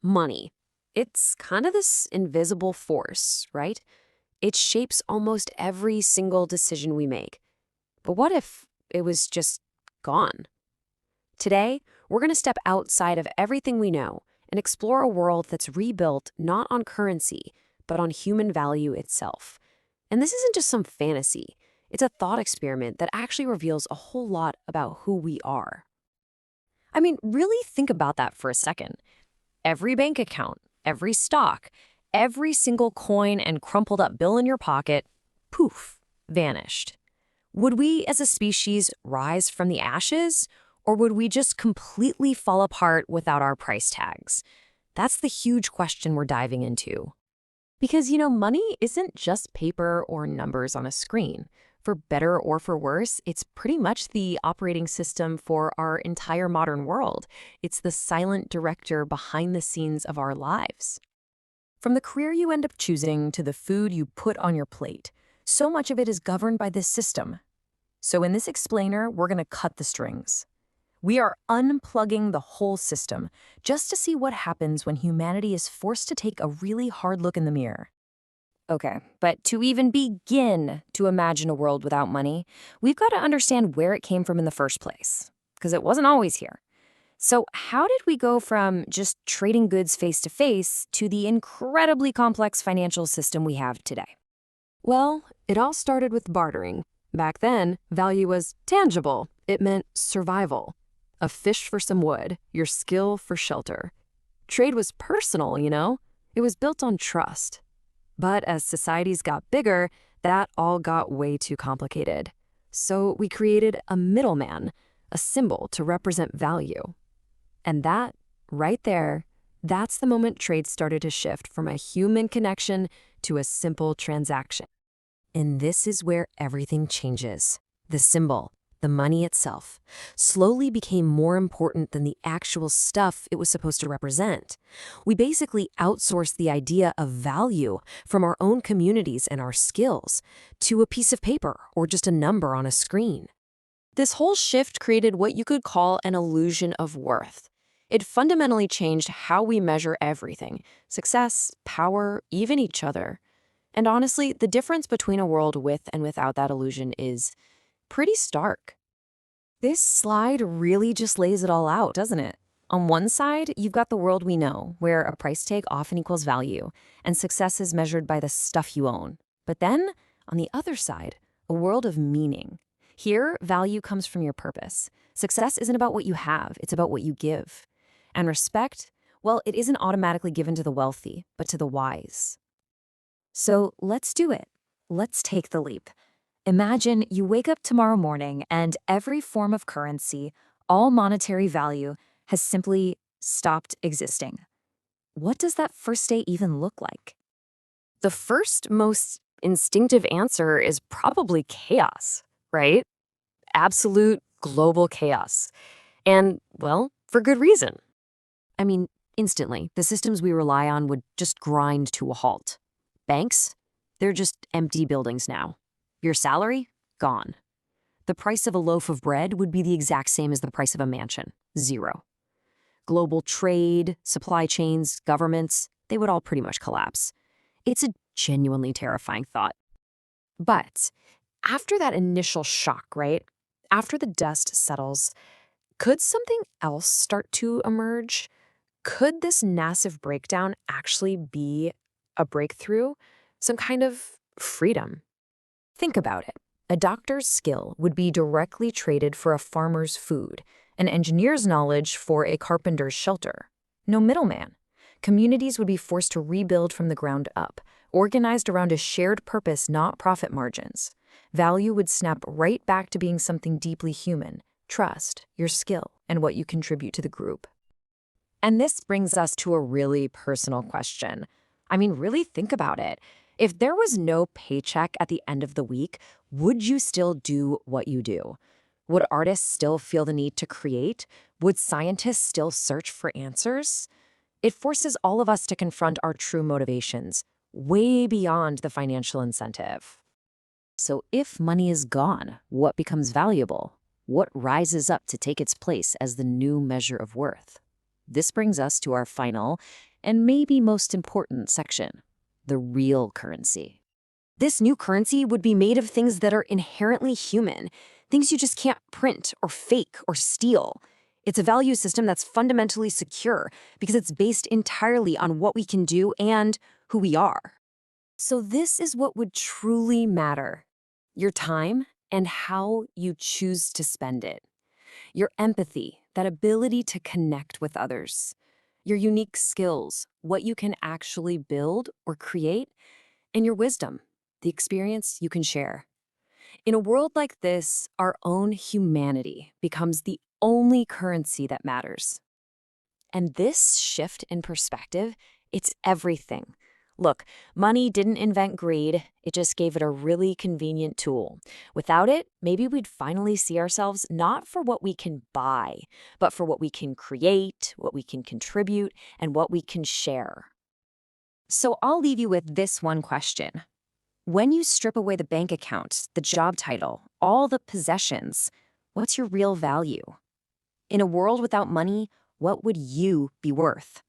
Money. It's kind of this invisible force, right? It shapes almost every single decision we make. But what if it was just gone? Today, we're going to step outside of everything we know and explore a world that's rebuilt not on currency, but on human value itself. And this isn't just some fantasy, it's a thought experiment that actually reveals a whole lot about who we are. I mean, really think about that for a second. Every bank account, every stock, every single coin and crumpled up bill in your pocket, poof, vanished. Would we as a species rise from the ashes, or would we just completely fall apart without our price tags? That's the huge question we're diving into. Because, money isn't just paper or numbers on a screen. For better or for worse, it's pretty much the operating system for our entire modern world. It's the silent director behind the scenes of our lives. From the career you end up choosing to the food you put on your plate, so much of it is governed by this system. So in this explainer, we're going to cut the strings. We are unplugging the whole system just to see what happens when humanity is forced to take a really hard look in the mirror. Okay, but to even begin to imagine a world without money, we've got to understand where it came from in the first place, because it wasn't always here. So how did we go from just trading goods face to face to the incredibly complex financial system we have today? Well, it all started with bartering. Back then, value was tangible. It meant survival. A fish for some wood, your skill for shelter. Trade was personal, It was built on trust. But as societies got bigger, that all got way too complicated. So we created a middleman, a symbol to represent value. And that, right there, that's the moment trade started to shift from a human connection to a simple transaction. And this is where everything changes. The symbol, the money itself, slowly became more important than the actual stuff it was supposed to represent. We basically outsourced the idea of value from our own communities and our skills to a piece of paper or just a number on a screen. This whole shift created what you could call an illusion of worth. It fundamentally changed how we measure everything: success, power, even each other. And honestly, the difference between a world with and without that illusion is pretty stark. This slide really just lays it all out, doesn't it? On one side, you've got the world we know, where a price tag often equals value, and success is measured by the stuff you own. But then, on the other side, a world of meaning. Here, value comes from your purpose. Success isn't about what you have, it's about what you give. And respect, well, it isn't automatically given to the wealthy, but to the wise. So let's do it. Let's take the leap. Imagine you wake up tomorrow morning and every form of currency, all monetary value, has simply stopped existing. What does that first day even look like? The first, most instinctive answer is probably chaos, right? Absolute global chaos. And, well, for good reason. I mean, instantly, the systems we rely on would just grind to a halt. Banks, they're just empty buildings now. Your salary? Gone. The price of a loaf of bread would be the exact same as the price of a mansion. Zero. Global trade, supply chains, governments, they would all pretty much collapse. It's a genuinely terrifying thought. But after that initial shock, right? After the dust settles, could something else start to emerge? Could this massive breakdown actually be a breakthrough? Some kind of freedom? Think about it. A doctor's skill would be directly traded for a farmer's food, an engineer's knowledge for a carpenter's shelter. No middleman. Communities would be forced to rebuild from the ground up, organized around a shared purpose, not profit margins. Value would snap right back to being something deeply human: trust, your skill, and what you contribute to the group. And this brings us to a really personal question. I mean, really think about it. If there was no paycheck at the end of the week, would you still do what you do? Would artists still feel the need to create? Would scientists still search for answers? It forces all of us to confront our true motivations, way beyond the financial incentive. So if money is gone, what becomes valuable? What rises up to take its place as the new measure of worth? This brings us to our final and maybe most important section, the real currency. This new currency would be made of things that are inherently human, things you just can't print or fake or steal. It's a value system that's fundamentally secure because it's based entirely on what we can do and who we are. So this is what would truly matter: your time and how you choose to spend it. Your empathy, that ability to connect with others. Your unique skills, what you can actually build or create, and your wisdom, the experience you can share. In a world like this, our own humanity becomes the only currency that matters. And this shift in perspective, it's everything. Look, money didn't invent greed, it just gave it a really convenient tool. Without it, maybe we'd finally see ourselves not for what we can buy, but for what we can create, what we can contribute, and what we can share. So I'll leave you with this one question. When you strip away the bank account, the job title, all the possessions, what's your real value? In a world without money, what would you be worth?